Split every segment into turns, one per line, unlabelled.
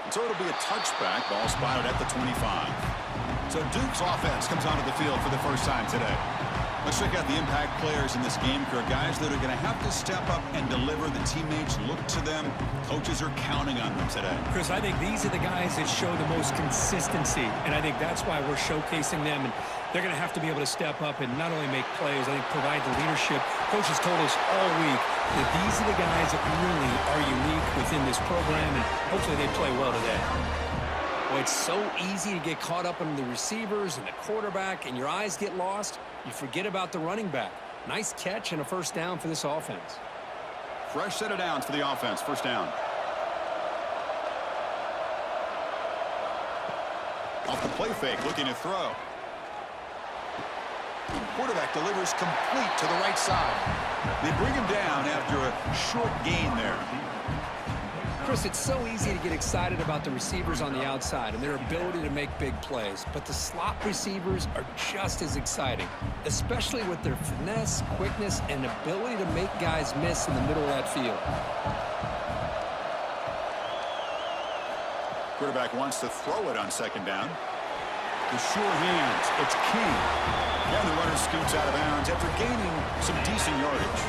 So it'll be a touchback. Ball spotted at the 25. So Duke's offense comes onto the field for the first time today. Let's check out the impact players in this game. There are guys that are going to have to step up and deliver. The teammates look to them. Coaches are counting on them today.
Chris, I think these are the guys that show the most consistency, and I think that's why we're showcasing them. And they're going to have to be able to step up and not only make plays, I think provide the leadership. Coaches told us all week that these are the guys that really are unique within this program, and hopefully they play well today. Well, it's so easy to get caught up in the receivers and the quarterback, and your eyes get lost. You forget about the running back. Nice catch and a first down for this offense.
Fresh set of downs for the offense. First down. Off the play fake, looking to throw. Quarterback delivers complete to the right side. They bring him down after a short gain there.
Chris, it's so easy to get excited about the receivers on the outside and their ability to make big plays, but the slot receivers are just as exciting, especially with their finesse, quickness, and ability to make guys miss in the middle of that field.
Quarterback wants to throw it on second down. The sure hands, it's King. And the runner scoots out of bounds after gaining some decent yardage.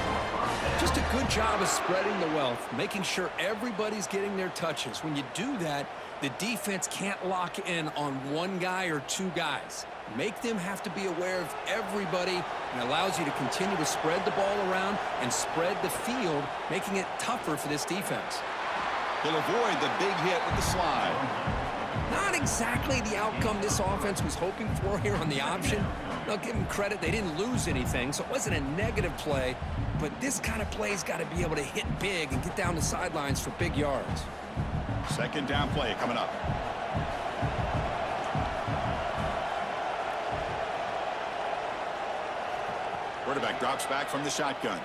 Just a good job of spreading the wealth, making sure everybody's getting their touches. When you do that, the defense can't lock in on one guy or two guys. Make them have to be aware of everybody, and allows you to continue to spread the ball around and spread the field, making it tougher for this defense.
He'll avoid the big hit with the slide.
Not exactly the outcome this offense was hoping for here on the option. I'll give them credit. They didn't lose anything, so it wasn't a negative play. But this kind of play's got to be able to hit big and get down the sidelines for big yards.
Second down play coming up. Quarterback drops back from the shotgun.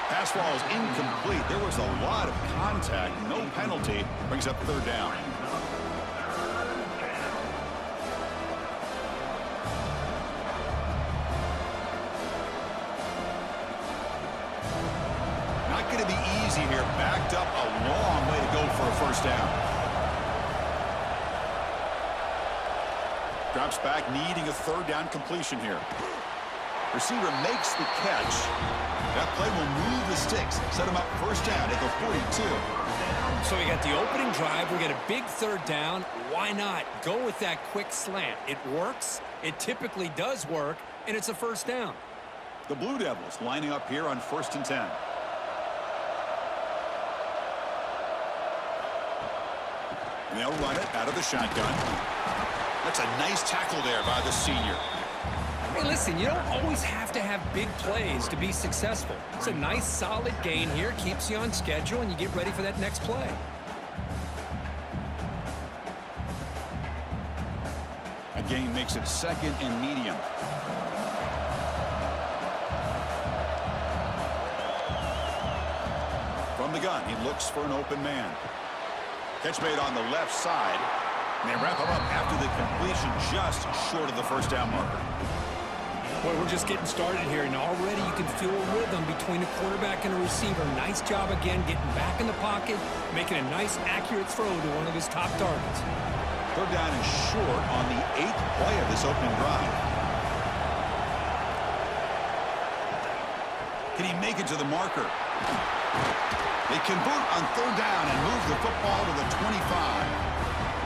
Pass ball is incomplete. There was a lot of contact. No penalty. Brings up third down. Not going to be easy here. Backed up a long way to go for a first down. Drops back, needing a third down completion here. Receiver makes the catch. That play will move the sticks, set him up first down at the 42.
So we got the opening drive. We got a big third down. Why not go with that quick slant? It works. It typically does work, and it's a first down.
The Blue Devils lining up here on 1st and 10. And they'll run it out of the shotgun. That's a nice tackle there by the senior.
Hey, listen, you don't always have to have big plays to be successful. It's a nice, solid gain here. Keeps you on schedule, and you get ready for that next play.
A gain makes it second and medium. From the gun, he looks for an open man. Catch made on the left side. And they wrap him up after the completion, just short of the first down marker.
Boy, we're just getting started here, and already you can feel a rhythm between a quarterback and a receiver. Nice job again getting back in the pocket, making a nice, accurate throw to one of his top targets.
Third down and short on the 8th play of this opening drive. Can he make it to the marker? They convert on third down and move the football to the 25.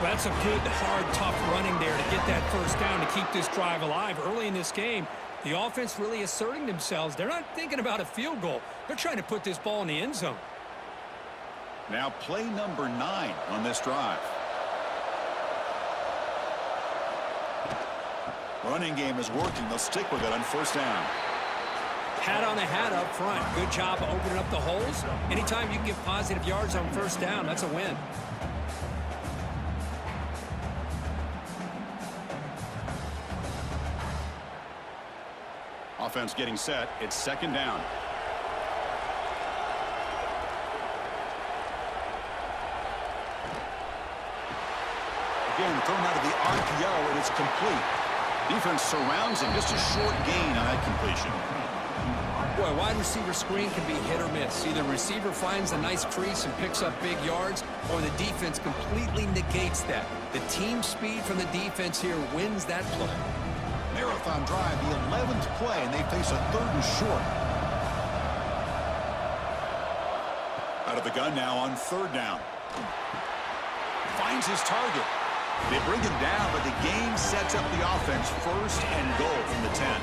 Well, that's a good, hard, tough running there to get that first down to keep this drive alive. Early in this game, the offense really asserting themselves. They're not thinking about a field goal. They're trying to put this ball in the end zone.
Now play number 9 on this drive. Running game is working. They'll stick with it on first down.
Hat on the hat up front. Good job of opening up the holes. Anytime you can get positive yards on first down, that's a win.
Offense getting set. It's second down. Again, thrown out of the RPO, and it's complete. Defense surrounds him. Just a short gain on that completion.
Boy, wide receiver screen can be hit or miss. Either receiver finds a nice crease and picks up big yards, or the defense completely negates that. The team speed from the defense here wins that play.
Marathon drive, the 11th play, and they face a 3rd and short. Out of the gun now on 3rd down. Finds his target. They bring him down, but the game sets up the offense 1st and goal from the 10.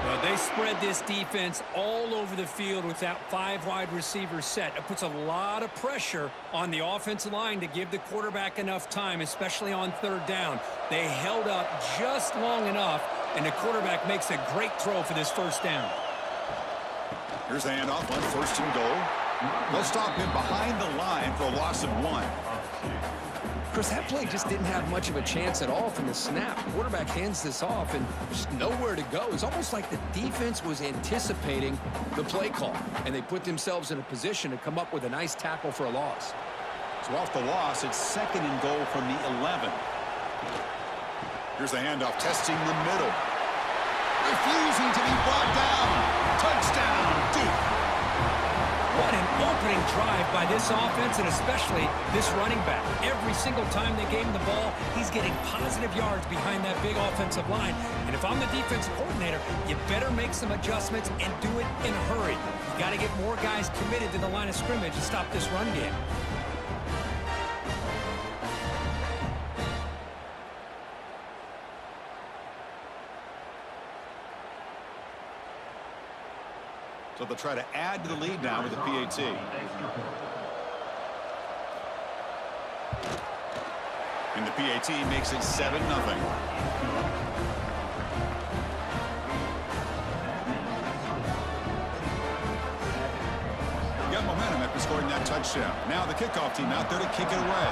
Well, they spread this defense all over the field with that 5 wide receiver set. It puts a lot of pressure on the offensive line to give the quarterback enough time, especially on 3rd down. They held up just long enough, and the quarterback makes a great throw for this 1st down.
Here's the handoff on 1st and goal. They'll stop him behind the line for a loss of 1.
Chris, that play just didn't have much of a chance at all from the snap. The quarterback hands this off and just nowhere to go. It's almost like the defense was anticipating the play call, and they put themselves in a position to come up with a nice tackle for a loss.
So off the loss, it's 2nd and goal from the 11. Here's the handoff, testing the middle. Refusing to be brought down. Touchdown, Duke.
What an opening drive by this offense, and especially this running back. Every single time they gave him the ball, he's getting positive yards behind that big offensive line. And if I'm the defensive coordinator, you better make some adjustments and do it in a hurry. You got to get more guys committed to the line of scrimmage to stop this run game.
So they'll try to add to the lead now with the PAT. And the PAT makes it 7-0. Got momentum after scoring that touchdown. Now the kickoff team out there to kick it away.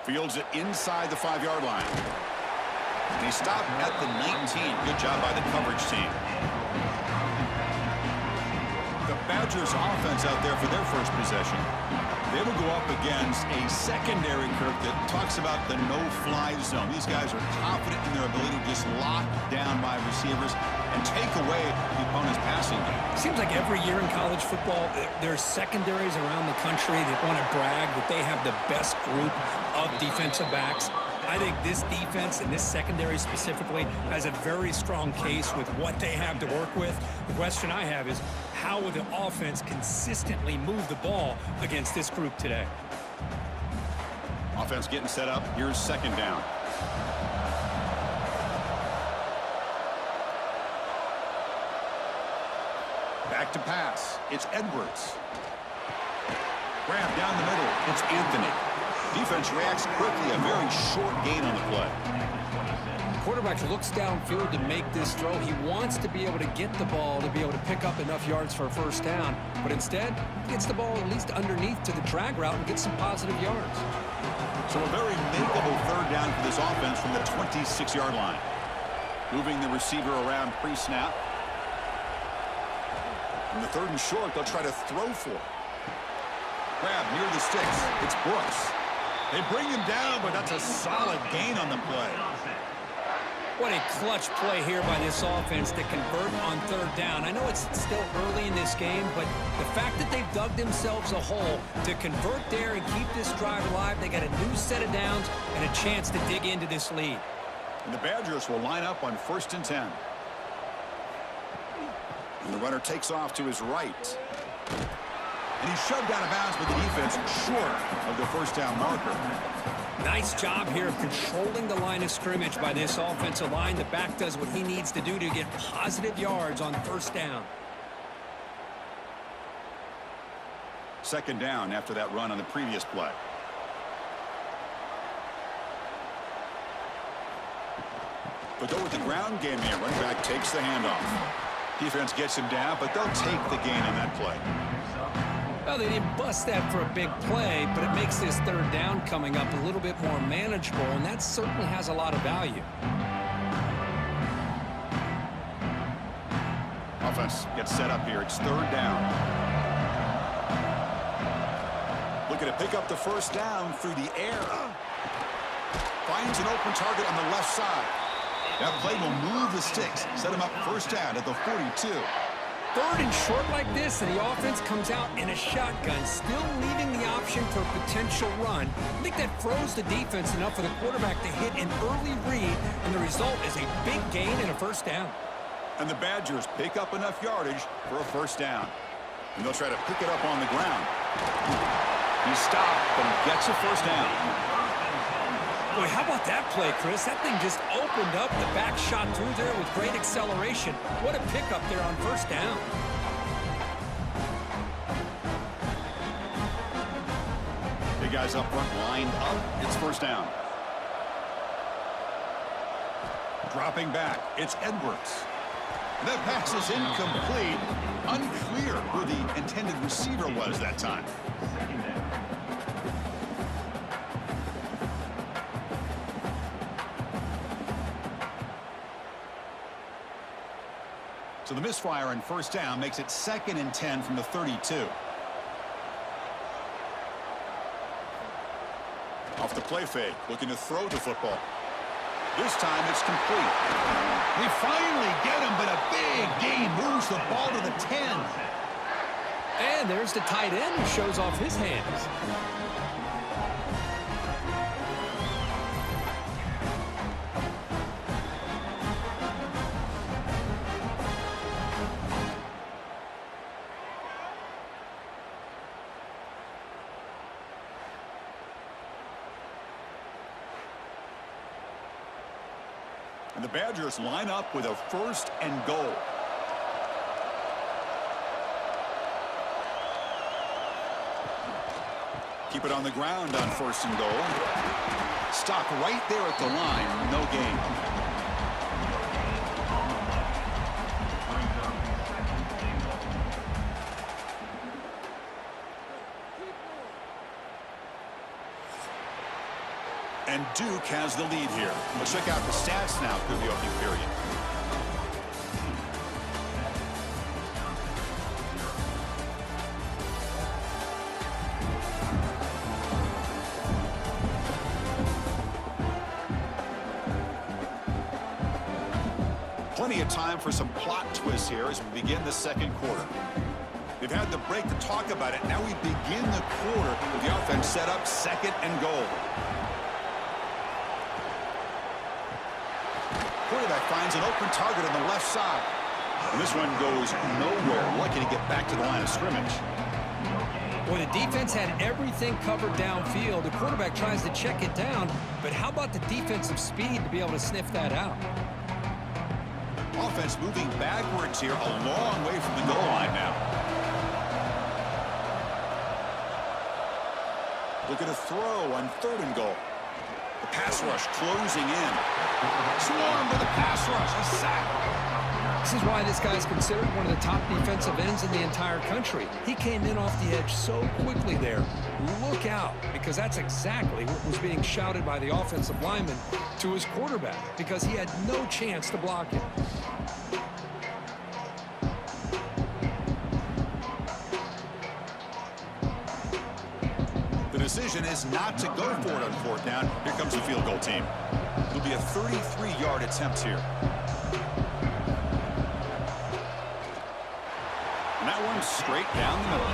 Fields it inside the 5-yard line. And he stopped at the 19. Good job by the coverage team. The Badgers offense out there for their first possession. They will go up against a secondary, Kirk, that talks about the no-fly zone. These guys are confident in their ability to just lock down by receivers and take away the opponent's passing game.
Seems like every year in college football, there's secondaries around the country that want to brag that they have the best group of defensive backs. I think this defense and this secondary specifically has a very strong case with what they have to work with. The question I have is, how will the offense consistently move the ball against this group today?
Offense getting set up. Here's 2nd down. Back to pass. It's Edwards. Grab down the middle. It's Anthony. Defense reacts quickly. A very short gain on the play.
Quarterback looks downfield to make this throw. He wants to be able to get the ball to be able to pick up enough yards for a 1st down. But instead, he gets the ball at least underneath to the drag route and gets some positive yards.
So a very makeable 3rd down for this offense from the 26-yard line. Moving the receiver around pre-snap. In the 3rd and short, they'll try to throw for it. Grab near the sticks. It's Brooks. They bring him down, but that's a solid gain on the play.
What a clutch play here by this offense to convert on 3rd down. I know it's still early in this game, but the fact that they've dug themselves a hole to convert there and keep this drive alive, they got a new set of downs and a chance to dig into this lead.
And the Badgers will line up on 1st and 10. And the runner takes off to his right. And he's shoved out of bounds with the defense short of the 1st down marker.
Nice job here of controlling the line of scrimmage by this offensive line. The back does what he needs to do to get positive yards on 1st down.
2nd down after that run on the previous play. But though with the ground game here, running back takes the handoff. Defense gets him down, but they'll take the gain on that play.
Well, they didn't bust that for a big play, but it makes this 3rd down coming up a little bit more manageable, and that certainly has a lot of value.
Offense gets set up here. It's 3rd down. Looking to pick up the 1st down through the air. Finds an open target on the left side. That play will move the sticks, set him up first down at the 42.
Third and short like this, and the offense comes out in a shotgun, still leaving the option for a potential run. I think that froze the defense enough for the quarterback to hit an early read, and the result is a big gain and a first down.
And the Badgers pick up enough yardage for a first down. And they'll try to pick it up on the ground. He stopped, but he gets a first down.
Boy, how about that play, Chris? That thing just opened up. The back shot through there with great acceleration. What a pickup there on first down.
Big guys up front lined up. It's first down. Dropping back, it's Edwards. That pass is incomplete. Unclear who the intended receiver was that time. So the misfire on first down makes it 2nd and 10 from the 32. Off the play fake, looking to throw the football. This time it's complete. They finally get him, but a big gain moves the ball to the 10.
And there's the tight end who shows off his hands.
And the Badgers line up with a 1st and goal. Keep it on the ground on 1st and goal. Stop right there at the line. No gain. And Duke has the lead here. Let's check out the stats now through the opening period. Plenty of time for some plot twists here as we begin the 2nd quarter. They've had the break to talk about it. Now we begin the quarter with the offense set up 2nd and goal. Quarterback finds an open target on the left side. And this one goes nowhere. Lucky to get back to the line of scrimmage.
Boy, the defense had everything covered downfield. The quarterback tries to check it down, but how about the defensive speed to be able to sniff that out?
Offense moving backwards here, a long way from the goal line now. Look at a throw on 3rd and goal. The pass rush closing in. Swarm with a pass rush. A sack.
This is why this guy's considered one of the top defensive ends in the entire country. He came in off the edge so quickly there. Look out, because that's exactly what was being shouted by the offensive lineman to his quarterback, because he had no chance to block him.
The decision is not to go for it on 4th down. Here comes the field goal team. It'll be a 33-yard attempt here. And that one's straight down the middle.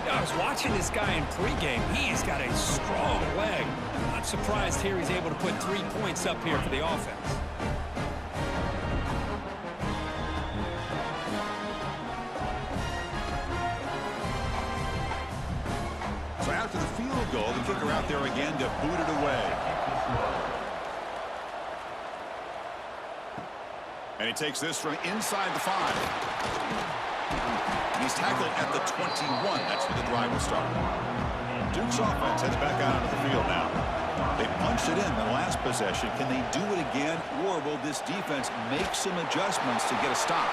I was watching this guy in pregame. He's got a strong leg. Not surprised here he's able to put 3 points up here for the offense.
So after the field goal, the kicker out there again to boot it away. And he takes this from inside the 5. And he's tackled at the 21. That's where the drive will start. Duke's offense heads back out onto the field now. They punched it in the last possession. Can they do it again, or will this defense make some adjustments to get a stop?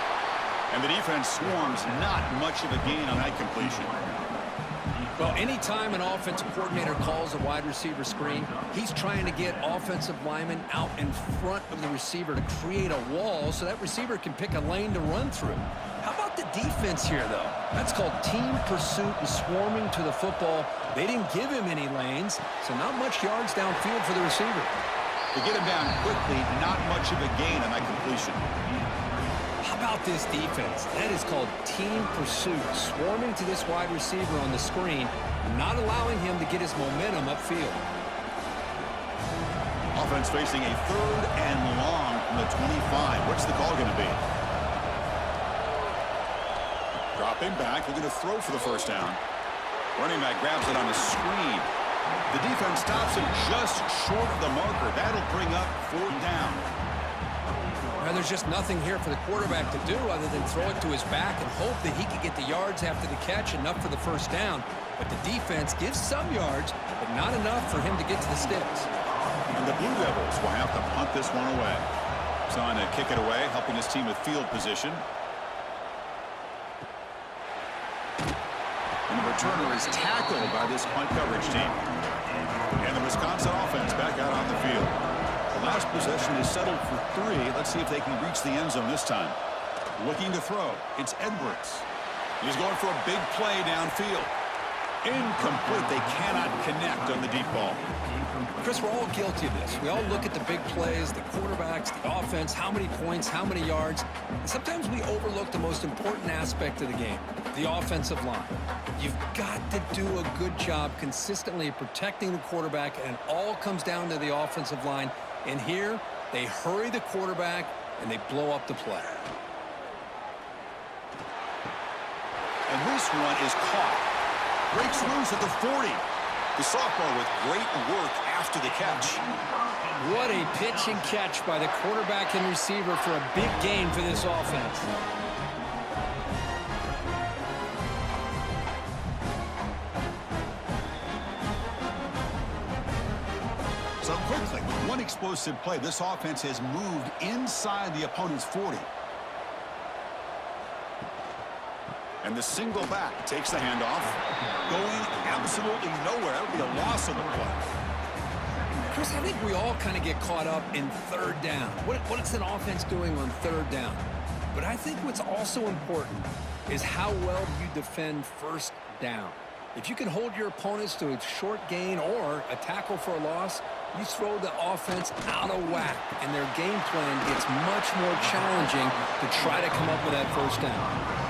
And the defense swarms, not much of a gain on that completion.
Well, anytime an offensive coordinator calls a wide receiver screen, he's trying to get offensive linemen out in front of the receiver to create a wall so that receiver can pick a lane to run through. How about the defense here, though? That's called team pursuit and swarming to the football. They didn't give him any lanes, so not much yards downfield for the receiver.
To get him down quickly, not much of a gain on that completion.
How about this defense? That is called team pursuit. Swarming to this wide receiver on the screen, not allowing him to get his momentum upfield.
Offense facing a 3rd and long from the 25. What's the call going to be? Dropping back, looking to throw for the first down. Running back grabs it on a screen. The defense stops him just short of the marker. That'll bring up 4th down.
Now, there's just nothing here for the quarterback to do other than throw it to his back and hope that he can get the yards after the catch, enough for the first down. But the defense gives some yards, but not enough for him to get to the sticks.
And the Blue Devils will have to punt this one away. Trying to kick it away, helping his team with field position. And the returner is tackled by this punt coverage team. And the Wisconsin offense back out on the field. The last possession is settled for 3. Let's see if they can reach the end zone this time. Looking to throw. It's Edwards. He's going for a big play downfield. Incomplete. They cannot connect on the deep ball.
Chris, we're all guilty of this. We all look at the big plays, the quarterbacks, the offense, how many points, how many yards. And sometimes we overlook the most important aspect of the game, the offensive line. You've got to do a good job consistently protecting the quarterback, and it all comes down to the offensive line. And here, they hurry the quarterback, and they blow up the play.
And this one is caught. Breaks loose at the 40. The sophomore with great work after the catch.
What a pitch and catch by the quarterback and receiver for a big gain for this offense.
So quickly, with one explosive play, this offense has moved inside the opponent's 40. And the single back takes the handoff. Going absolutely nowhere. That would be a loss on the play.
Chris, I think we all kind of get caught up in 3rd down. What is an offense doing on 3rd down? But I think what's also important is how well you defend 1st down. If you can hold your opponents to a short gain or a tackle for a loss, you throw the offense out of whack, and their game plan gets much more challenging to try to come up with that 1st down.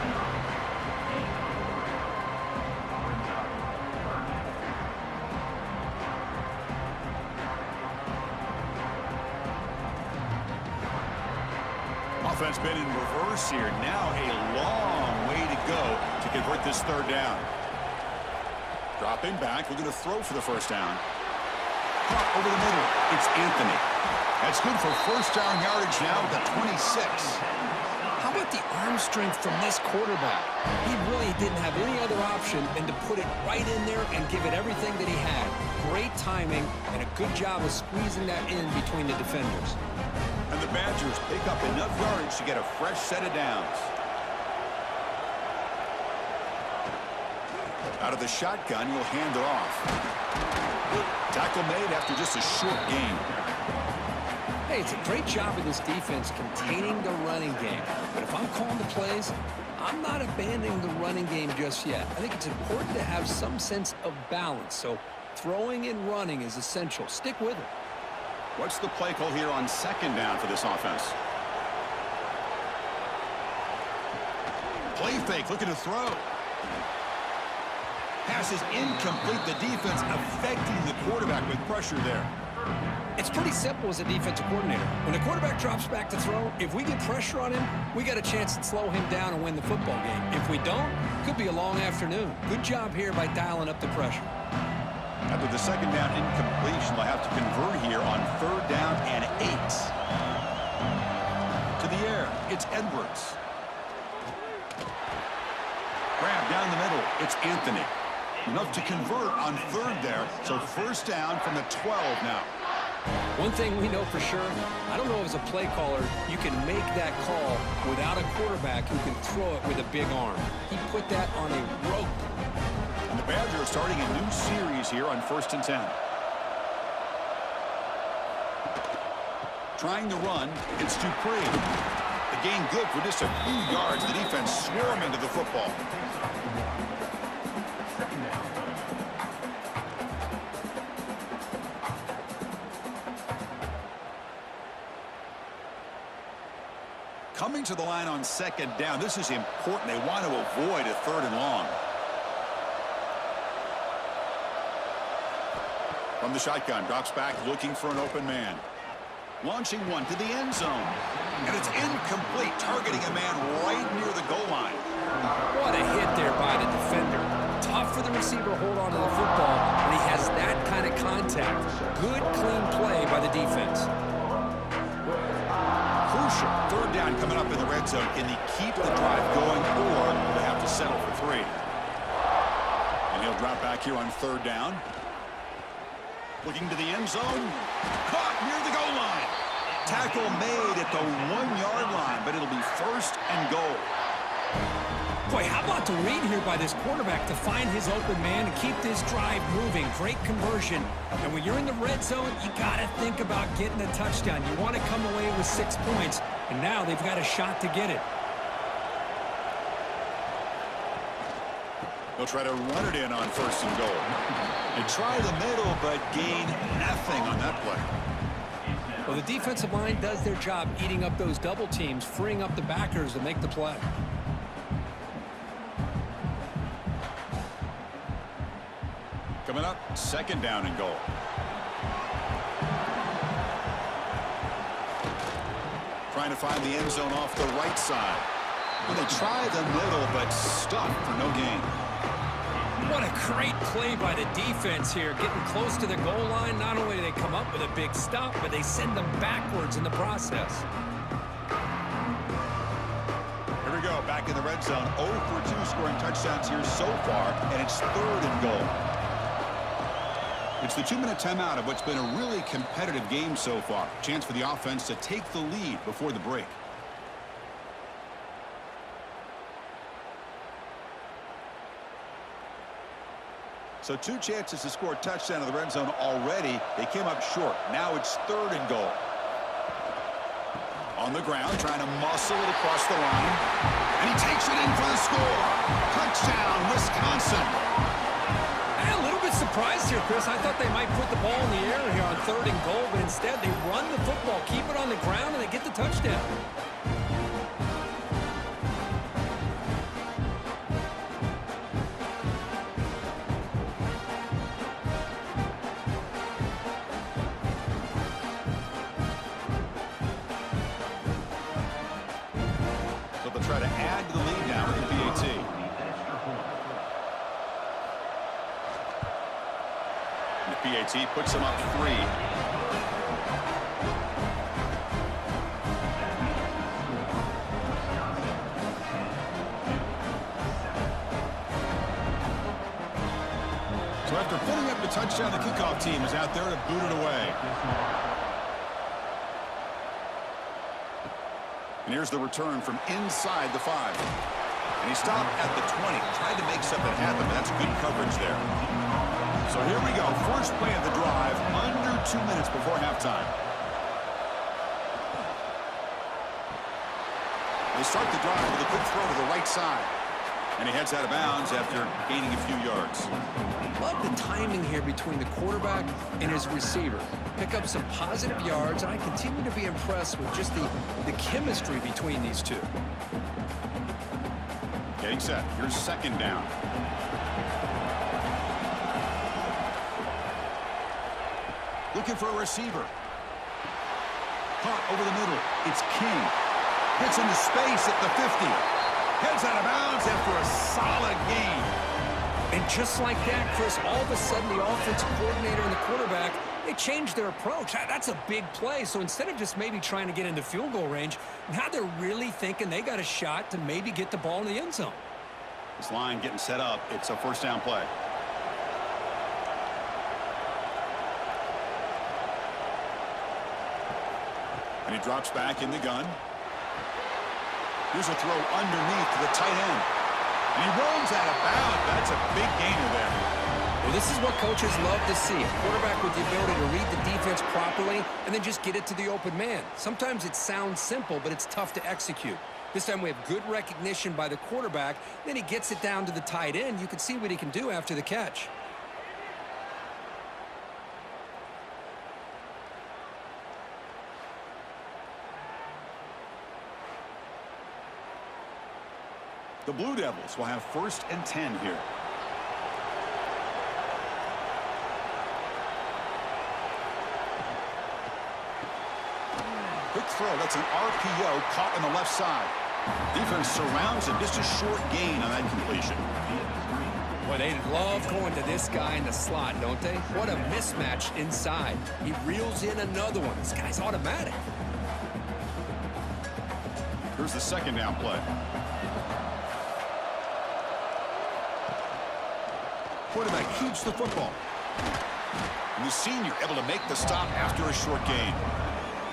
Offense been in reverse here. Now a long way to go to convert this 3rd down. Dropping back, looking to throw for the first down. Caught over the middle. It's Anthony. That's good for 1st down yardage now at the 26.
How about the arm strength from this quarterback? He really didn't have any other option than to put it right in there and give it everything that he had. Great timing and a good job of squeezing that in between the defenders.
And the Badgers pick up enough yardage to get a fresh set of downs. Out of the shotgun, he'll hand it off. Tackle made after just a short gain.
Hey, it's a great job of this defense containing the running game. But if I'm calling the plays, I'm not abandoning the running game just yet. I think it's important to have some sense of balance. So throwing and running is essential. Stick with it.
What's the play call here on 2nd down for this offense? Play fake, looking to throw. Pass is incomplete. The defense affecting the quarterback with pressure there.
It's pretty simple as a defensive coordinator. When the quarterback drops back to throw, if we get pressure on him, we got a chance to slow him down and win the football game. If we don't, it could be a long afternoon. Good job here by dialing up the pressure.
After the 2nd down incompletion, they'll have to convert here on 3rd down and 8. To the air, it's Edwards. Grab down the middle, it's Anthony. Enough to convert on 3rd there, so 1st down from the 12 now.
One thing we know for sure, I don't know if as a play caller you can make that call without a quarterback who can throw it with a big arm. He put that on a rope.
And the Badgers are starting a new series here on 1st and 10. Trying to run, it's Dupree. The gain good for just a few yards. The defense swarming to the football. coming to the line on second down. This is important. They want to avoid a 3rd and long. From the shotgun, drops back looking for an open man. Launching one to the end zone. And it's incomplete, targeting a man right near the goal line.
What a hit there by the defender. Tough for the receiver to hold on to the football when he has that kind of contact. Good, clean play by the defense.
Crucial. 3rd down coming up in the red zone. Can he keep the drive going, or will they have to settle for 3? And he'll drop back here on 3rd down. Looking to the end zone. Caught near the goal line. Tackle made at the 1-yard line, but it'll be 1st and goal.
Boy, how about the read here by this quarterback to find his open man and keep this drive moving. Great conversion. And when you're in the red zone, you got to think about getting a touchdown. You want to come away with 6 points, and now they've got a shot to get it.
They'll try to run it in on 1st and goal. They try the middle, but gain nothing on that play.
Well, the defensive line does their job eating up those double teams, freeing up the backers to make the play.
Coming up, 2nd down and goal. Trying to find the end zone off the right side. Well, they try the middle, but stuck for no gain.
What a great play by the defense here. Getting close to the goal line, not only do they come up with a big stop, but they send them backwards in the process.
Here we go, back in the red zone. 0 for 2 scoring touchdowns here so far, and it's 3rd and goal. It's the 2-minute timeout of what's been a really competitive game so far. Chance for the offense to take the lead before the break. So 2 chances to score a touchdown in the red zone already. They came up short. Now it's 3rd and goal. On the ground, trying to muscle it across the line. And he takes it in for the score. Touchdown, Wisconsin.
I'm a little bit surprised here, Chris. I thought they might put the ball in the air here on 3rd and goal, but instead they run the football, keep it on the ground, and they get the touchdown.
Try to add to the lead now with the PAT. The PAT puts them up 3. So after putting up the touchdown, the kickoff team is out there to boot it away. And here's the return from inside the 5. And he stopped at the 20. Tried to make something happen, but that's good coverage there. So here we go. First play of the drive, under 2 minutes before halftime. They start the drive with a quick throw to the right side. And he heads out of bounds after gaining a few yards.
Love the timing here between the quarterback and his receiver. Pick up some positive yards, and I continue to be impressed with just the chemistry between these two.
Getting set. Here's 2nd down. Looking for a receiver. Caught over the middle. It's King. Gets into space at the 50. Heads out of bounds after a solid gain.
And just like that, Chris, all of a sudden the offensive coordinator and the quarterback, they changed their approach. That's a big play. So instead of just maybe trying to get into field goal range, now they're really thinking they got a shot to maybe get the ball in the end zone.
This line getting set up. It's a 1st down play. And he drops back in the gun. Here's a throw underneath to the tight end. And he rolls out of bounds. That's a big gainer there.
Well, this is what coaches love to see. A quarterback with the ability to read the defense properly and then just get it to the open man. Sometimes it sounds simple, but it's tough to execute. This time we have good recognition by the quarterback. Then he gets it down to the tight end. You can see what he can do after the catch.
The Blue Devils will have 1st and 10 here. Quick throw. That's an RPO caught on the left side. Defense surrounds him. Just a short gain on that completion.
Well, they love going to this guy in the slot, don't they? What a mismatch inside. He reels in another one. This guy's automatic.
Here's the 2nd down play. Quarterback keeps the football. And the senior able to make the stop after a short gain.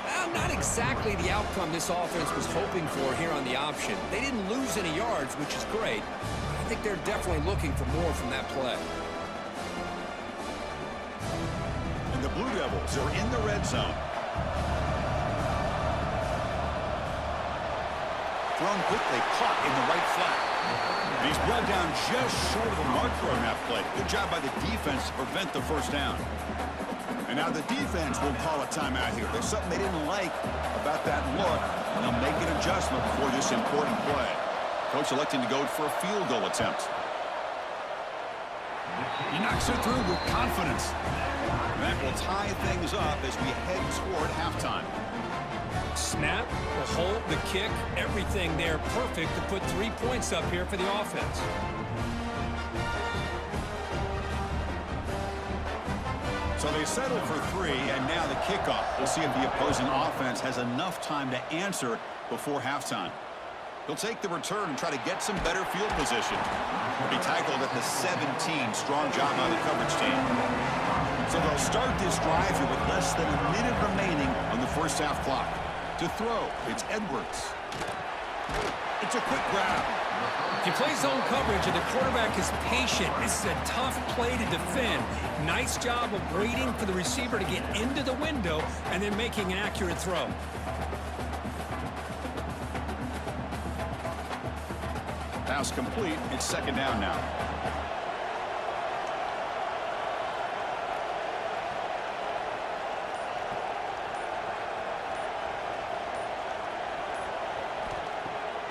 Well, not exactly the outcome this offense was hoping for here on the option. They didn't lose any yards, which is great. I think they're definitely looking for more from that play.
And the Blue Devils are in the red zone. Thrown quickly, caught in the right flat. And he's brought down just short of the marker on that play. Good job by the defense to prevent the 1st down. And now the defense will call a timeout here. There's something they didn't like about that look, and they'll make an adjustment for this important play. Coach electing to go for a field goal attempt. He knocks it through with confidence. That will tie things up as we head toward halftime.
Snap, the hold, the kick, everything there perfect to put 3 points up here for the offense.
So they settle for 3, and now the kickoff. We'll see if the opposing offense has enough time to answer before halftime. They'll take the return and try to get some better field position. They'll be tackled at the 17. Strong job by the coverage team. So they'll start this drive here with less than a minute remaining on the 1st half clock. To throw, it's Edwards. It's a quick grab.
If you play zone coverage and the quarterback is patient, this is a tough play to defend. Nice job of waiting for the receiver to get into the window and then making an accurate throw.
Pass complete. It's 2nd down now.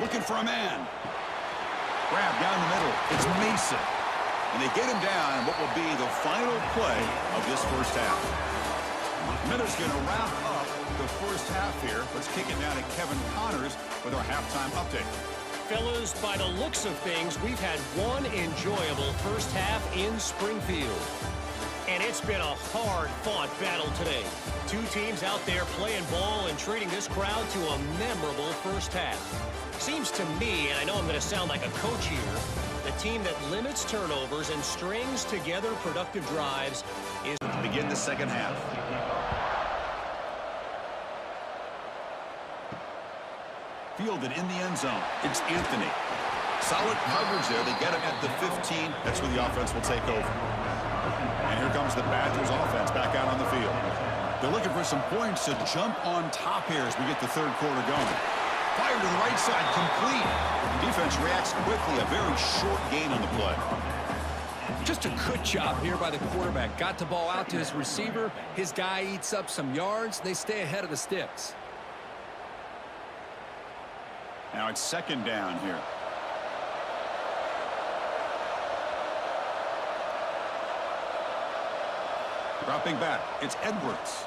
Looking for a man. Grab down the middle. It's Mason. And they get him down what will be the final play of this 1st half. Miller's going to wrap up the 1st half here. Let's kick it down to Kevin Connors with our halftime update.
Fellas, by the looks of things, we've had one enjoyable 1st half in Springfield. And it's been a hard-fought battle today. 2 teams out there playing ball and treating this crowd to a memorable 1st half. Seems to me, and I know I'm going to sound like a coach here, the team that limits turnovers and strings together productive drives is
to begin the 2nd half. Fielded in the end zone. It's Anthony. Solid coverage there. They get him at the 15. That's where the offense will take over. And here comes the Badgers offense back out on the field. They're looking for some points to jump on top here as we get the 3rd quarter going. Fire to the right side, complete. Defense reacts quickly. A very short gain on the play.
Just a good job here by the quarterback. Got the ball out to his receiver. His guy eats up some yards. They stay ahead of the sticks.
Now it's 2nd down here. Dropping back, it's Edwards.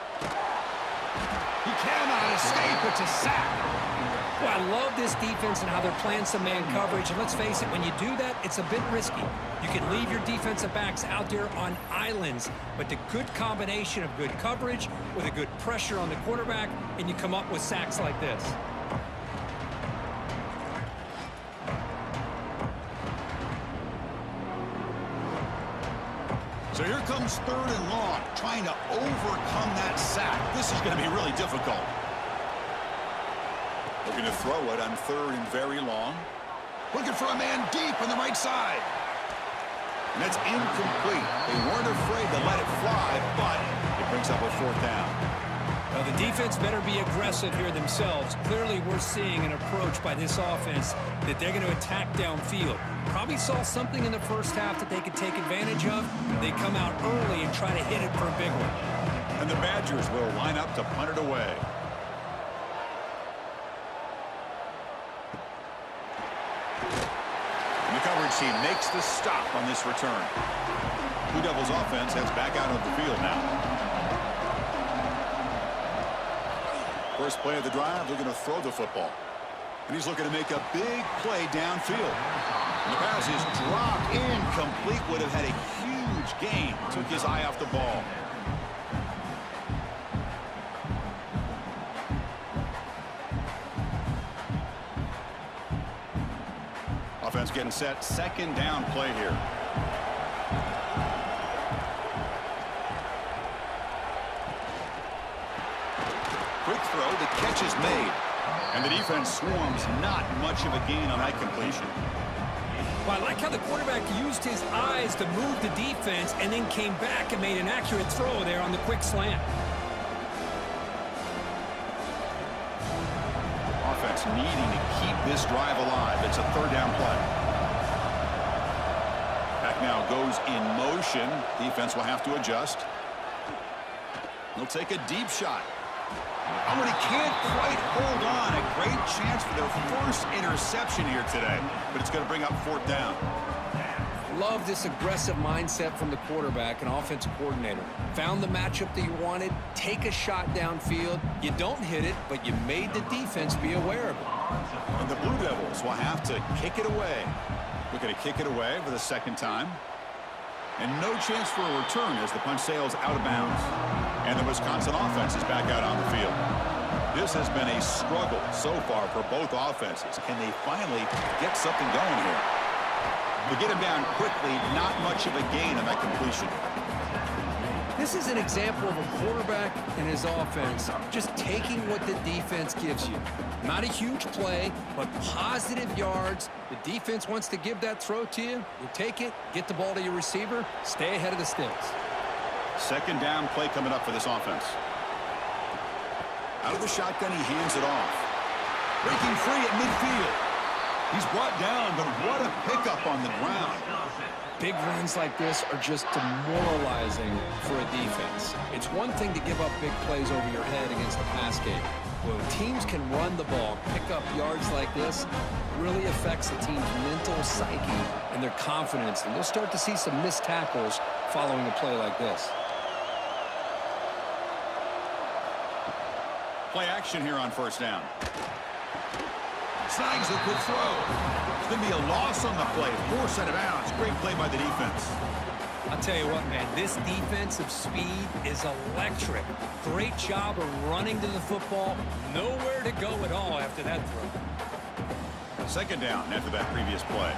He cannot escape. It's a sack.
Well, I love this defense and how they're playing some man coverage. And let's face it, when you do that, it's a bit risky. You can leave your defensive backs out there on islands, but the good combination of good coverage with a good pressure on the quarterback, and you come up with sacks like this.
So here comes 3rd and long, trying to overcome that sack. This is going to be really difficult. Looking to throw it on 3rd and very long. Looking for a man deep on the right side. And that's incomplete. They weren't afraid to let it fly, but it brings up a 4th down.
Well, the defense better be aggressive here themselves. Clearly, we're seeing an approach by this offense that they're going to attack downfield. Probably saw something in the 1st half that they could take advantage of. They come out early and try to hit it for a big one.
And the Badgers will line up to punt it away. coverage team makes the stop on this return. Blue Devils offense heads back out of the field now. First play of the drive, they're going to throw the football. And he's looking to make a big play downfield. And the pass is dropped incomplete. Would have had a huge gain. Took his eye off the ball. Offense getting set. Second down play here. Quick throw. The catch is made. And the defense swarms. Not much of a gain on that completion.
Well, I like how the quarterback used his eyes to move the defense and then came back and made an accurate throw there on the quick slant.
Offense needing to keep this drive alive. It's a third down play. Back now goes in motion. Defense will have to adjust. They'll take a deep shot. Oh, and he can't quite hold on. A great chance for their first interception here today. But it's going to bring up fourth down.
Love this aggressive mindset from the quarterback and offensive coordinator. Found the matchup that you wanted. Take a shot downfield. You don't hit it, but you made the defense be aware of it.
And the Blue Devils will have to kick it away. Looking to kick it away for the second time. And no chance for a return as the punch sails out of bounds. And the Wisconsin offense is back out on the field. This has been a struggle so far for both offenses. Can they finally get something going here? To get him down quickly, not much of a gain on that completion.
This is an example of a quarterback and his offense just taking what the defense gives you. Not a huge play, but positive yards. The defense wants to give that throw to you. You take it, get the ball to your receiver, stay ahead of the sticks.
Second down play coming up for this offense. Out of the shotgun, he hands it off. Breaking free at midfield. He's brought down, but what a pickup on the ground.
Big runs like this are just demoralizing for a defense. It's one thing to give up big plays over your head against the pass game. When teams can run the ball, pick up yards like this, really affects the team's mental psyche and their confidence. And you'll start to see some missed tackles following a play like this.
Play action here on first down. Snags a good throw. It's going to be a loss on the play. Forced out of bounds. Great play by the defense.
I'll tell you what, man, this defensive speed is electric. Great job of running to the football. Nowhere to go at all after that throw.
Second down after that previous play.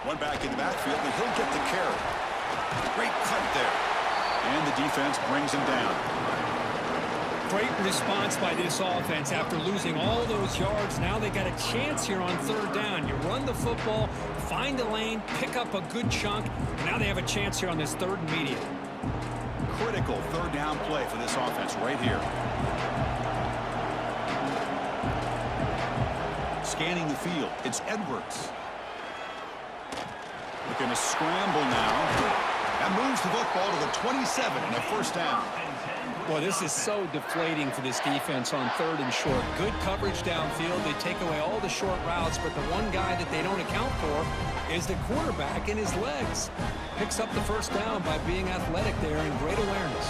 One back in the backfield, and he'll get the carry. Great cut there. And the defense brings him down.
Great response by this offense after losing all those yards. Now they got a chance here on third down. You run the football, find a lane, pick up a good chunk. Now they have a chance here on this third and medium.
Critical third down play for this offense right here. Scanning the field, it's Edwards. Looking to scramble now. That moves the football to the 27 and a first down.
Well, this is so deflating for this defense on third and short. Good coverage downfield. They take away all the short routes, but the one guy that they don't account for is the quarterback and his legs. Picks up the first down by being athletic there and great awareness.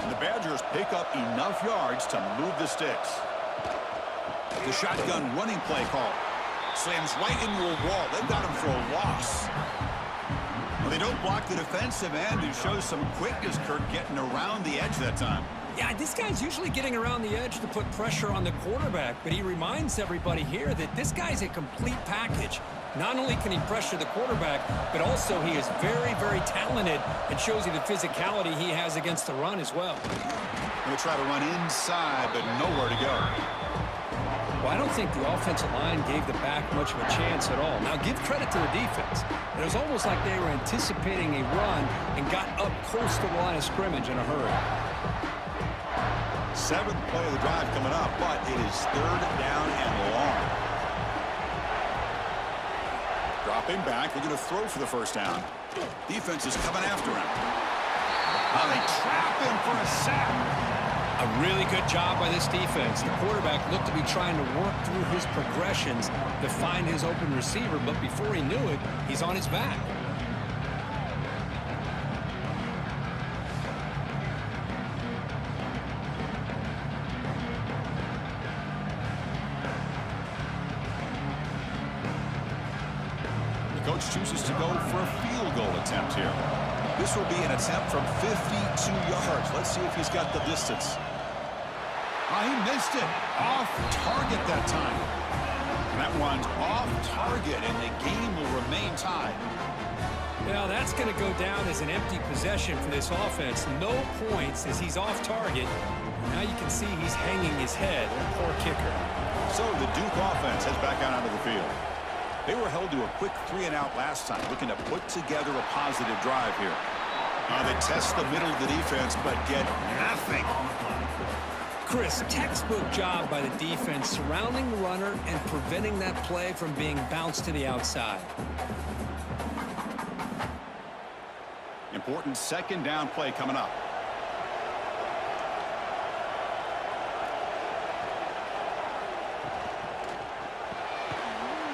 And the Badgers pick up enough yards to move the sticks. The shotgun running play call. Slams right into a wall. They've got him for a loss. Well, they don't block the defensive end, who shows some quickness, Kirk, getting around the edge that time.
Yeah, this guy's usually getting around the edge to put pressure on the quarterback, but he reminds everybody here that this guy's a complete package. Not only can he pressure the quarterback, but also he is very, very talented and shows you the physicality he has against the run as well.
Going to try to run inside, but nowhere to go.
Well, I don't think the offensive line gave the back much of a chance at all. Now, give credit to the defense. It was almost like they were anticipating a run and got up close to the line of scrimmage in a hurry.
Seventh play of the drive coming up, but it is third down and long. Dropping back, looking to throw for the first down. Defense is coming after him. Now they trap him for a sack.
A A really good job by this defense. The quarterback looked to be trying to work through his progressions to find his open receiver, but before he knew it, he's on his back.
The coach chooses to go for a field goal attempt here. This will be an attempt from 52 yards. Let's see if he's got the distance. He missed it. Off target that time. And that one's off target, and the game will remain tied.
Well, that's going to go down as an empty possession for this offense. No points as he's off target. Now you can see he's hanging his head. Poor kicker.
So the Duke offense heads back out onto the field. They were held to a quick 3-and-out last time, looking to put together a positive drive here. They test the middle of the defense, but get nothing.
Chris, textbook job by the defense surrounding the runner and preventing that play from being bounced to the outside.
Important second down play coming up.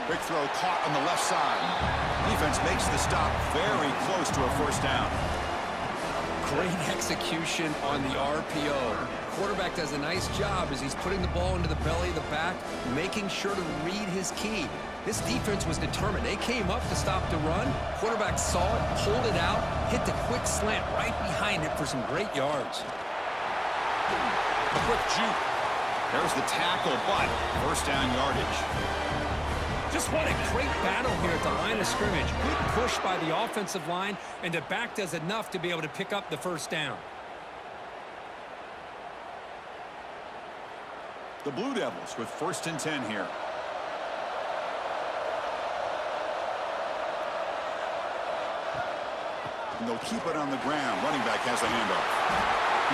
Quick throw caught on the left side. Defense makes the stop very close to a first down.
Great execution on the RPO. Quarterback does a nice job as he's putting the ball into the belly of the back, making sure to read his key. This defense was determined. They came up to stop the run. Quarterback saw it, pulled it out, hit the quick slant right behind it for some great yards.
A quick juke. There's the tackle, but first down yardage.
Just what a great battle here at the line of scrimmage. Good push by the offensive line, and the back does enough to be able to pick up the first down.
The Blue Devils with 1st and 10 here. And they'll keep it on the ground. Running back has a handoff.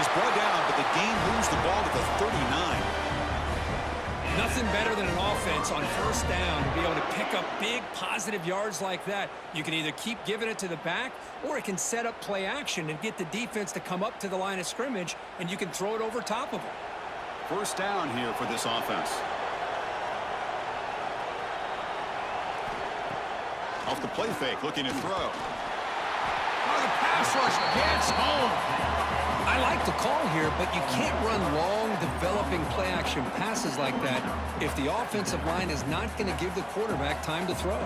He's brought down, but the game moves the ball to the 39.
Nothing better than an offense on first down to be able to pick up big positive yards like that. You can either keep giving it to the back, or it can set up play action and get the defense to come up to the line of scrimmage, and you can throw it over top of them.
First down here for this offense. Off the play fake, looking to throw. Oh, the pass rush gets home.
I like the call here, but you can't run long, developing play-action passes like that if the offensive line is not going to give the quarterback time to throw.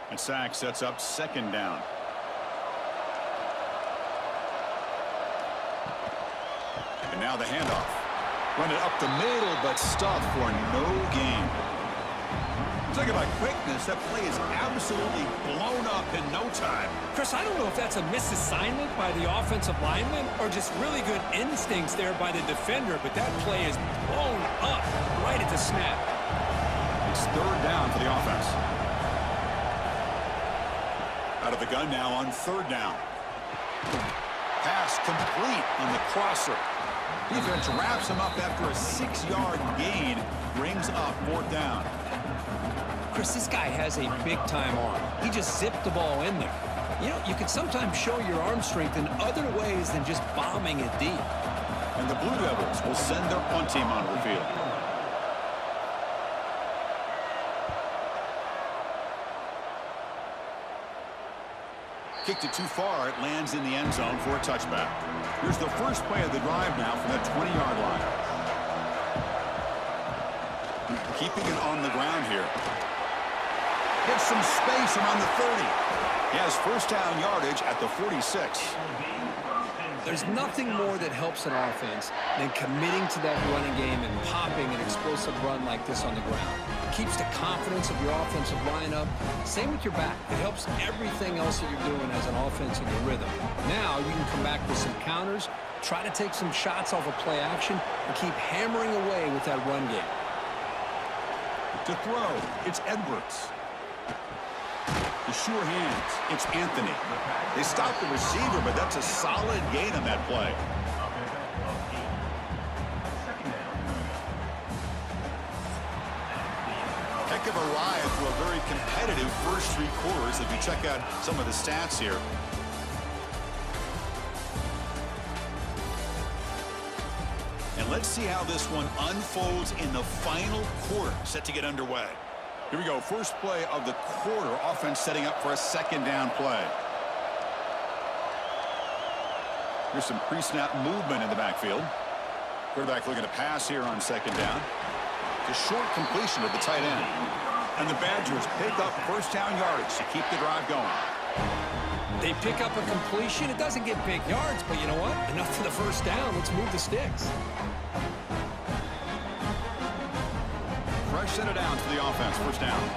And sack sets up second down. And now the handoff. Run it up the middle, but stuffed for no gain. Talk about quickness. That play is absolutely blown up in no time.
Chris, I don't know if that's a misassignment by the offensive lineman or just really good instincts there by the defender, but that play is blown up right at the snap.
It's third down for the offense. Out of the gun now on third down. Pass complete on the crosser. Defense wraps him up after a 6-yard gain. Brings up fourth down.
Chris, this guy has a big-time arm. He just zipped the ball in there. You know, you can sometimes show your arm strength in other ways than just bombing it deep.
And the Blue Devils will send their punt team onto the field. Kicked it too far. It lands in the end zone for a touchback. Here's the first play of the drive now from the 20-yard line. Keeping it on the ground here. Gets some space around the 30. He has first down yardage at the 46.
There's nothing more that helps an offense than committing to that running game and popping an explosive run like this on the ground. It keeps the confidence of your offensive line up. Same with your back. It helps everything else that you're doing as an offense in your rhythm. Now you can come back with some counters, try to take some shots off of play action, and keep hammering away with that run game.
To throw, it's Edwards. The sure hands, it's Anthony. They stop the receiver, but that's a solid gain on that play. Heck of a ride through a very competitive first three quarters if you check out some of the stats here. And let's see how this one unfolds in the final quarter, set to get underway. Here we go, first play of the quarter, offense setting up for a second down play. Here's some pre-snap movement in the backfield. Quarterback looking to pass here on second down. It's a short completion to the tight end. And the Badgers pick up first down yardage to keep the drive going.
They pick up a completion. It doesn't get big yards, but you know what? Enough for the first down. Let's move the sticks.
Fresh set of downs for the offense, first down.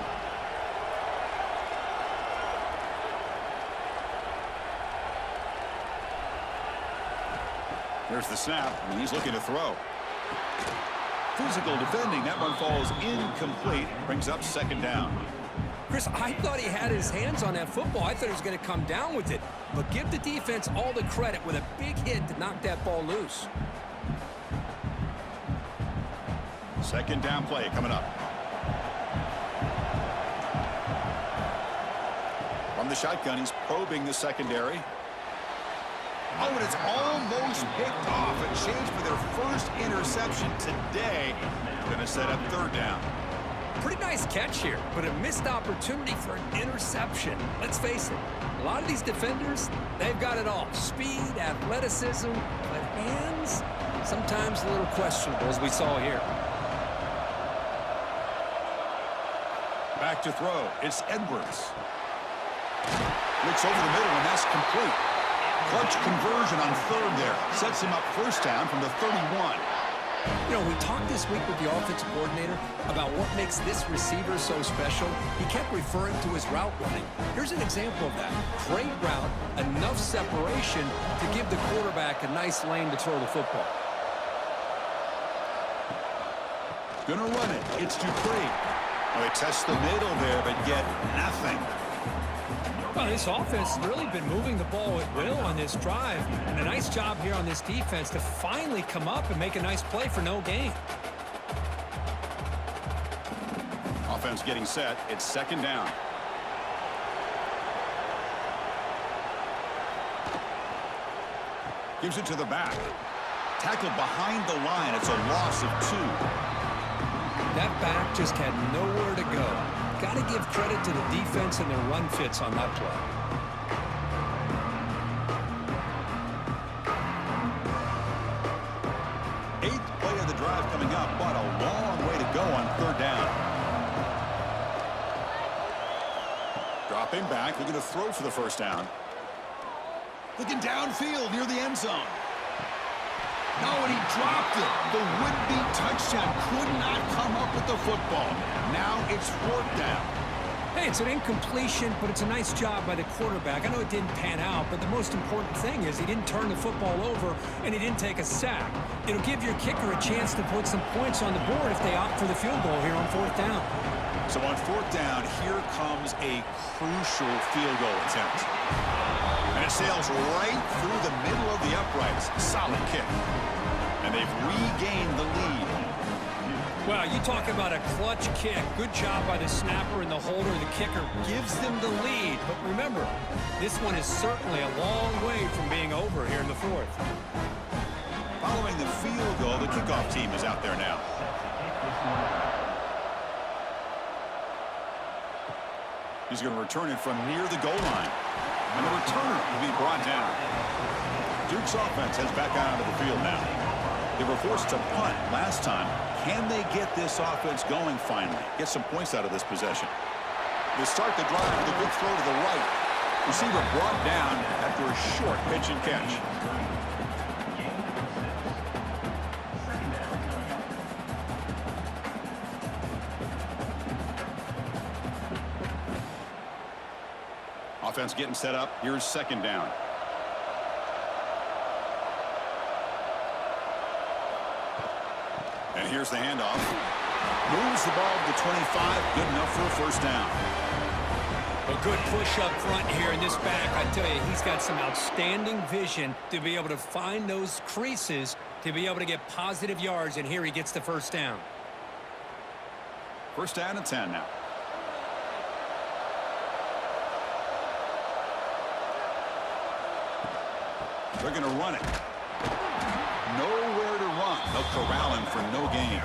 There's the snap, and he's looking to throw. Physical defending, that one falls incomplete, brings up second down.
Chris, I thought he had his hands on that football. I thought he was going to come down with it. But give the defense all the credit with a big hit to knock that ball loose.
Second down play coming up. From the shotgun, he's probing the secondary. Oh, and it's almost picked off. A chance for their first interception today. Going to set up third down.
Pretty nice catch here, but a missed opportunity for an interception. Let's face it, a lot of these defenders, they've got it all. Speed, athleticism, but hands, sometimes a little questionable, as we saw here.
Back to throw. It's Edwards. Looks over the middle, and that's complete. Clutch conversion on third there. Sets him up first down from the 31.
You know, we talked this week with the offensive coordinator about what makes this receiver so special. He kept referring to his route running. Here's an example of that. Great route, enough separation to give the quarterback a nice lane to throw the football.
Gonna run it. It's Dupree. Oh, he tests the middle there, but get nothing.
Well, this offense has really been moving the ball at will on this drive. And a nice job here on this defense to finally come up and make a nice play for no gain.
Offense getting set. It's second down. Gives it to the back. Tackled behind the line. It's a loss of 2.
That back just had nowhere to go. Got to give credit to the defense and their run fits on that play.
Eighth play of the drive coming up, but a long way to go on third down. Dropping back, looking to throw for the first down. Looking downfield near the end zone. No, and he dropped it. The would-be touchdown could not come up with the football. Now it's fourth down.
Hey, it's an incompletion, but it's a nice job by the quarterback. I know it didn't pan out, but the most important thing is he didn't turn the football over and he didn't take a sack. It'll give your kicker a chance to put some points on the board if they opt for the field goal here on fourth down.
So on fourth down, here comes a crucial field goal attempt. And it sails right through the middle of the uprights. Solid kick. And they've regained the lead.
Well, you talk about a clutch kick. Good job by the snapper and the holder. The kicker gives them the lead. But remember, this one is certainly a long way from being over here in the fourth.
Following the field goal, the kickoff team is out there now. He's going to return it from near the goal line. And the returner will be brought down. Duke's offense heads back out onto the field now. They were forced to punt last time. Can they get this offense going finally? Get some points out of this possession. They start the drive with a good throw to the right. Receiver brought down after a short pitch and catch. Offense getting set up. Here's second down. And here's the handoff. Moves the ball to the 25. Good enough for a first down.
A good push up front here in this back. I tell you, he's got some outstanding vision to be able to find those creases, to be able to get positive yards, and here he gets the first down.
First down and 10 now. They're going to run it. Nowhere to run. They'll corral him for no gain.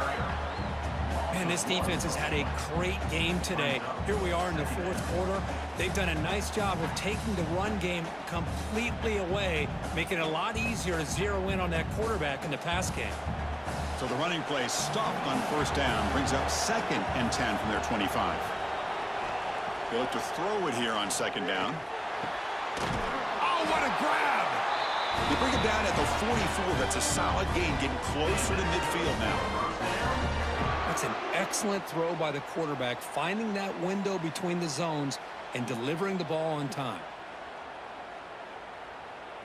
Man, this defense has had a great game today. Here we are in the fourth quarter. They've done a nice job of taking the run game completely away, making it a lot easier to zero in on that quarterback in the pass game.
So the running play stopped on first down, brings up 2nd and 10 from their 25. They look to throw it here on 2nd down. Oh, what a grab! They bring it down at the 44. That's a solid gain, getting closer to midfield now.
That's an excellent throw by the quarterback, finding that window between the zones and delivering the ball on time.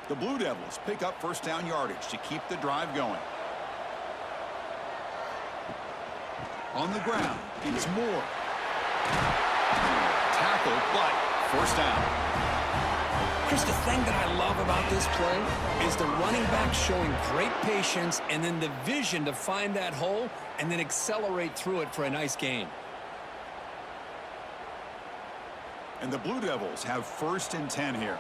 The Blue Devils pick up first down yardage to keep the drive going. On the ground, it's Moore. Tackle, but first down.
Chris, the thing that I love about this play is the running back showing great patience and then the vision to find that hole and then accelerate through it for a nice gain.
And the Blue Devils have first and 10 here.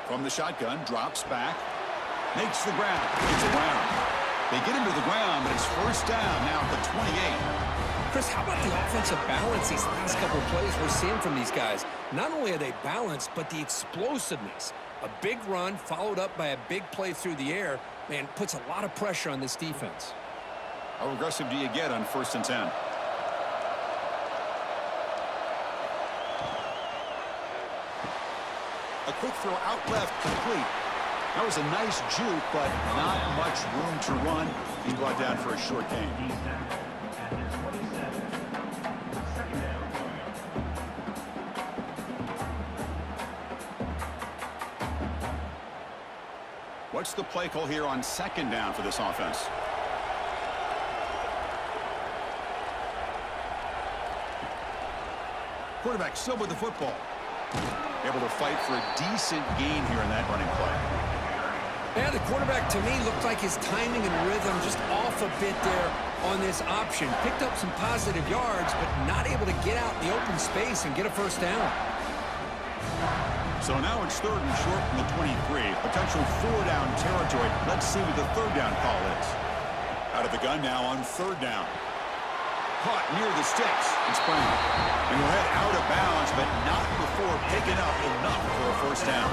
From the shotgun, drops back, makes the ground, gets around. They get him to the ground, but it's first down now at the 28.
Chris, how about the offensive balance these last couple of plays we're seeing from these guys? Not only are they balanced, but the explosiveness. A big run followed up by a big play through the air, man, puts a lot of pressure on this defense.
How aggressive do you get on first and 10? A quick throw out left, complete. That was a nice juke, but not much room to run. He's brought down for a short gain. What's the play call here on 2nd down for this offense? Quarterback still with the football. Able to fight for a decent gain here in that running play.
Yeah, the quarterback, to me, looked like his timing and rhythm just off a bit there on this option. Picked up some positive yards, but not able to get out in the open space and get a first down.
So now it's 3rd and short from the 23. Potential 4-down territory. Let's see what the 3rd down call is. Out of the gun now on 3rd down. Caught near the sticks. It's Brown. And will head out of bounds, but not before picking up enough for a first down.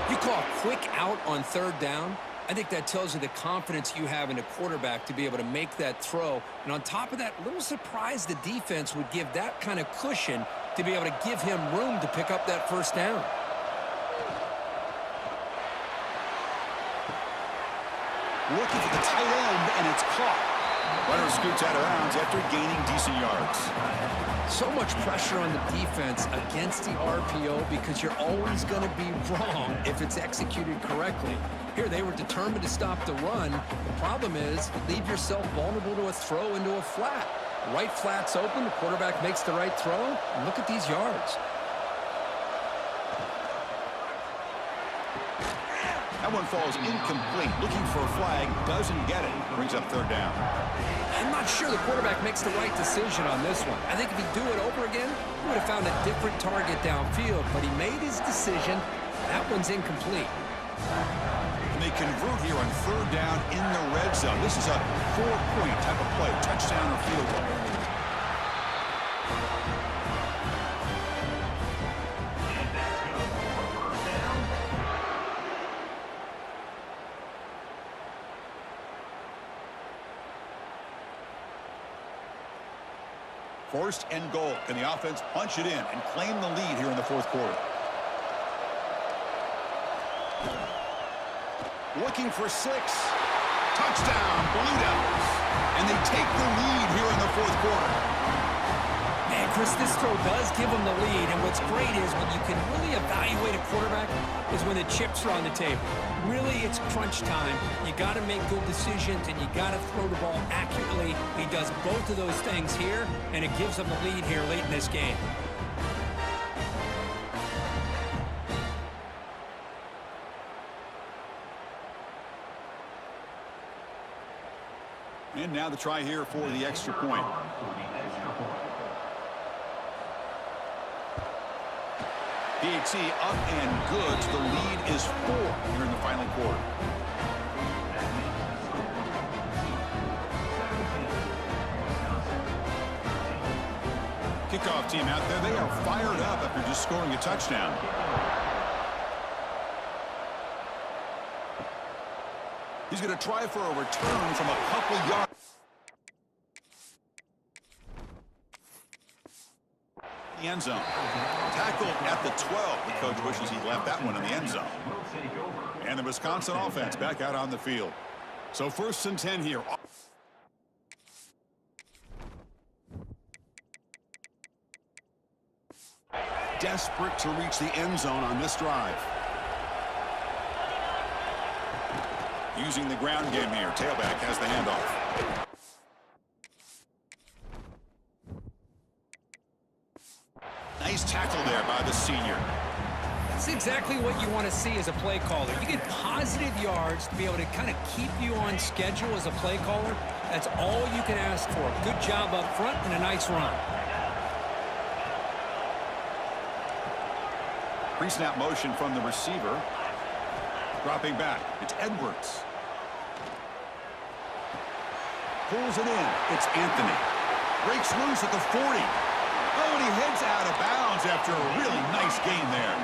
You call a quick out on 3rd down. I think that tells you the confidence you have in a quarterback to be able to make that throw. And on top of that, a little surprised the defense would give that kind of cushion to be able to give him room to pick up that first down.
Looking for the tight end, and it's caught. Runner scoots out of bounds after gaining decent yards.
So much pressure on the defense against the RPO because you're always going to be wrong if it's executed correctly. Here, they were determined to stop the run. The problem is you leave yourself vulnerable to a throw into a flat. Right flat's open, the quarterback makes the right throw, and look at these yards.
That one falls incomplete. Looking for a flag, doesn't get it. Brings up 3rd down.
I'm not sure the quarterback makes the right decision on this one. I think if he'd do it over again, he would have found a different target downfield, but he made his decision. That one's incomplete.
And they convert here on 3rd down in the red zone. This is a 4-point type of play, touchdown or field goal. First and goal. Can the offense punch it in and claim the lead here in the 4th quarter? Looking for 6. Touchdown, Blue Devils. And they take the lead here in the 4th quarter.
Man, Chris, this throw does give them the lead, and what's great is when you can really evaluate a quarterback is when the chips are on the table. Really, it's crunch time. You got to make good decisions, and you got to throw the ball accurately. He does both of those things here, and it gives them the lead here late in this game.
And now the try here for the extra point. PAT up and good. The lead is 4 here in the final quarter. Kickoff team out there. They are fired up after just scoring a touchdown. He's going to try for a return from a couple yards. The end zone. Tackled at the 12. The coach wishes he left that one in the end zone. And the Wisconsin offense back out on the field. So 1st and 10 here. Desperate to reach the end zone on this drive. Using the ground game here. Tailback has the handoff. Nice tackle there by the senior.
That's exactly what you want to see as a play caller. You get positive yards to be able to kind of keep you on schedule as a play caller. That's all you can ask for. Good job up front and a nice run.
Pre-snap motion from the receiver. Dropping back. It's Edwards. Pulls it in. It's Anthony. Breaks loose at the 40. Oh, and he heads out of bounds after a really nice gain there.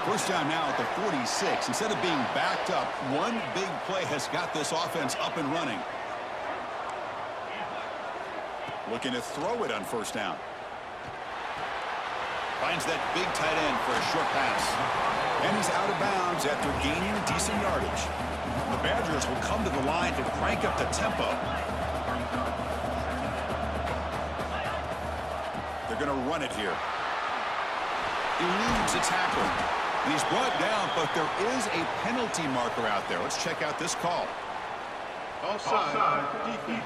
First down now at the 46. Instead of being backed up, one big play has got this offense up and running. Looking to throw it on first down. Finds that big tight end for a short pass. And he's out of bounds after gaining decent yardage. The Badgers will come to the line to crank up the tempo. They're going to run it here. Eludes a tackle. And he's brought down, but there is a penalty marker out there. Let's check out this call.
Offside. Defense.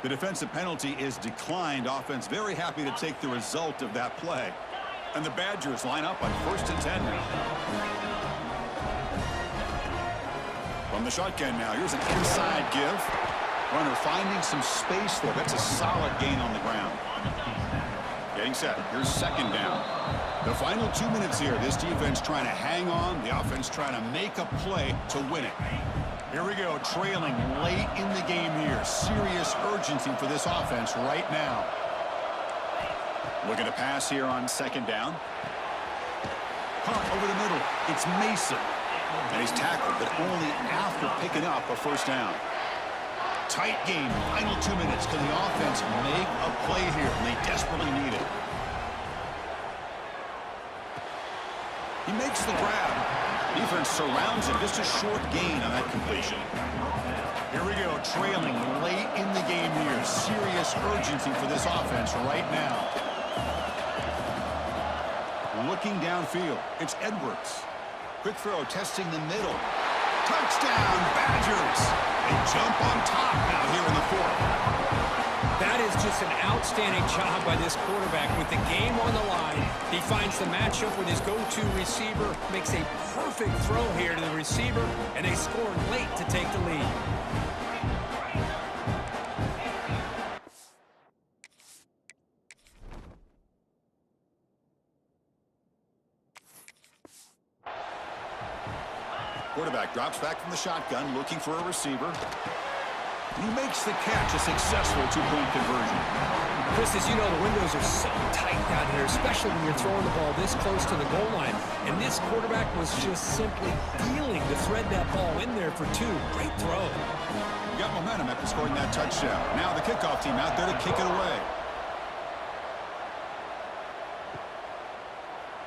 The defensive penalty is declined. Offense very happy to take the result of that play. And the Badgers line up on 1st and 10 now. From the shotgun now, here's an inside give. Runner finding some space there. That's a solid gain on the ground. Getting set. Here's 2nd down. The final 2 minutes here. This defense trying to hang on. The offense trying to make a play to win it. Here we go, trailing late in the game here. Serious urgency for this offense right now. Looking to pass here on 2nd down. Punt over the middle. It's Mason. And he's tackled, but only after picking up a 1st down. Tight game, final 2 minutes. Can the offense make a play here? And they desperately need it. He makes the grab. Defense surrounds him. Just a short gain on that completion. Here we go, trailing late in the game here. Serious urgency for this offense right now. Looking downfield, it's Edwards. Quick throw, testing the middle. Touchdown, Badgers! They jump on top now here in the 4th.
That is just an outstanding job by this quarterback. With the game on the line, he finds the matchup with his go-to receiver, makes a perfect throw here to the receiver, and they score late to take the lead.
Quarterback drops back from the shotgun, looking for a receiver. He makes the catch, a successful 2-point conversion.
Chris, as you know, the windows are so tight down here, especially when you're throwing the ball this close to the goal line. And this quarterback was just simply dealing to thread that ball in there for 2. Great throw.
You got momentum after scoring that touchdown. Now the kickoff team out there to kick it away.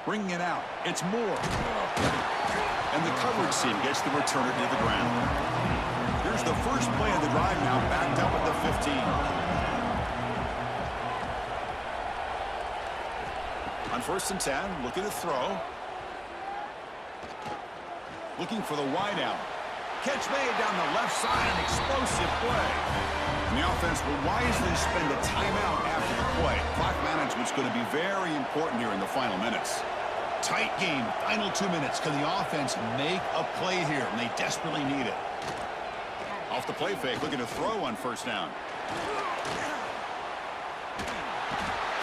Bringing it out. It's Moore. And the coverage team gets the returner to the ground. Here's the first play of the drive now, backed up at the 15. On 1st and 10, looking to throw. Looking for the wide out. Catch made down the left side, an explosive play. And the offense will wisely spend a timeout after the play. Clock management's going to be very important here in the final minutes. Tight game, final 2 minutes. Can the offense make a play here? And they desperately need it. Off the play fake, looking to throw on first down.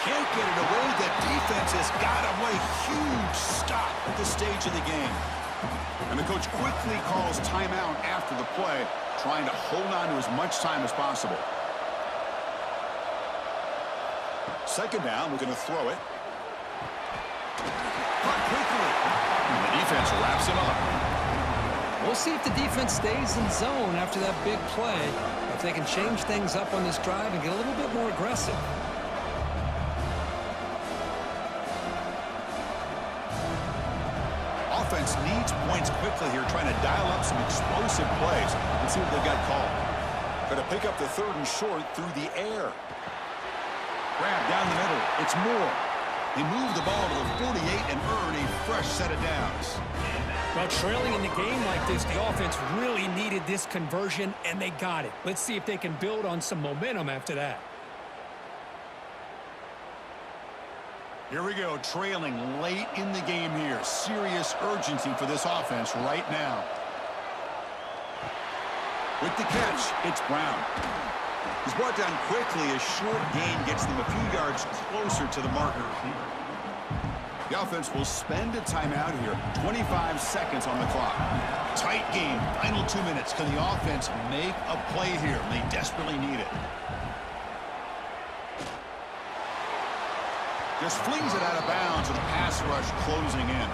Can't get it away. The defense has got him. What a huge stop at this stage of the game. And the coach quickly calls timeout after the play, trying to hold on to as much time as possible. Second down, looking to throw it. Caught quickly. And the defense wraps him up.
We'll see if the defense stays in zone after that big play, if they can change things up on this drive and get a little bit more aggressive.
Offense needs points quickly here, trying to dial up some explosive plays. Let's see what they've got called. Going to pick up the third and short through the air. Grab down the middle. It's Moore. They move the ball to the 48 and earn a fresh set of downs.
Well, trailing in the game like this, the offense really needed this conversion, and they got it. Let's see if they can build on some momentum after that.
Here we go, trailing late in the game here. Serious urgency for this offense right now. With the catch, it's Brown. He's brought down quickly. A short gain gets them a few yards closer to the marker. The offense will spend a timeout here. 25 seconds on the clock. Tight game, final 2 minutes. Can the offense make a play here? They desperately need it. Just flings it out of bounds with a pass rush closing in.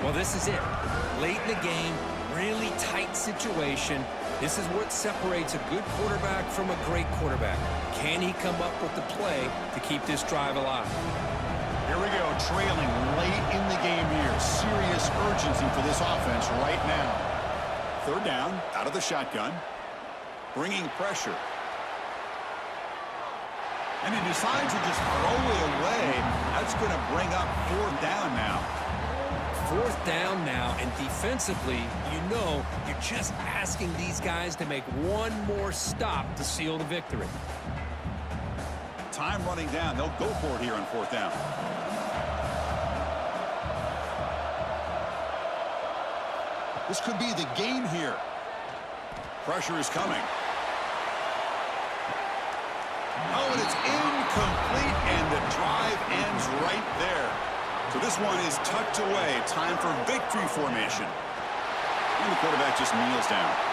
Well, this is it. Late in the game, really tight situation. This is what separates a good quarterback from a great quarterback. Can he come up with the play to keep this drive alive?
Here we go, trailing late in the game here. Serious urgency for this offense right now. Third down, out of the shotgun. Bringing pressure. And he decides to just throw it away. That's going to bring up fourth down now.
Fourth down now, and defensively, you're just asking these guys to make one more stop to seal the victory.
Time running down. They'll go for it here on fourth down. This could be the game here. Pressure is coming. Oh, and it's incomplete, and the drive ends right there. So this one is tucked away. Time for victory formation. And the quarterback just kneels down.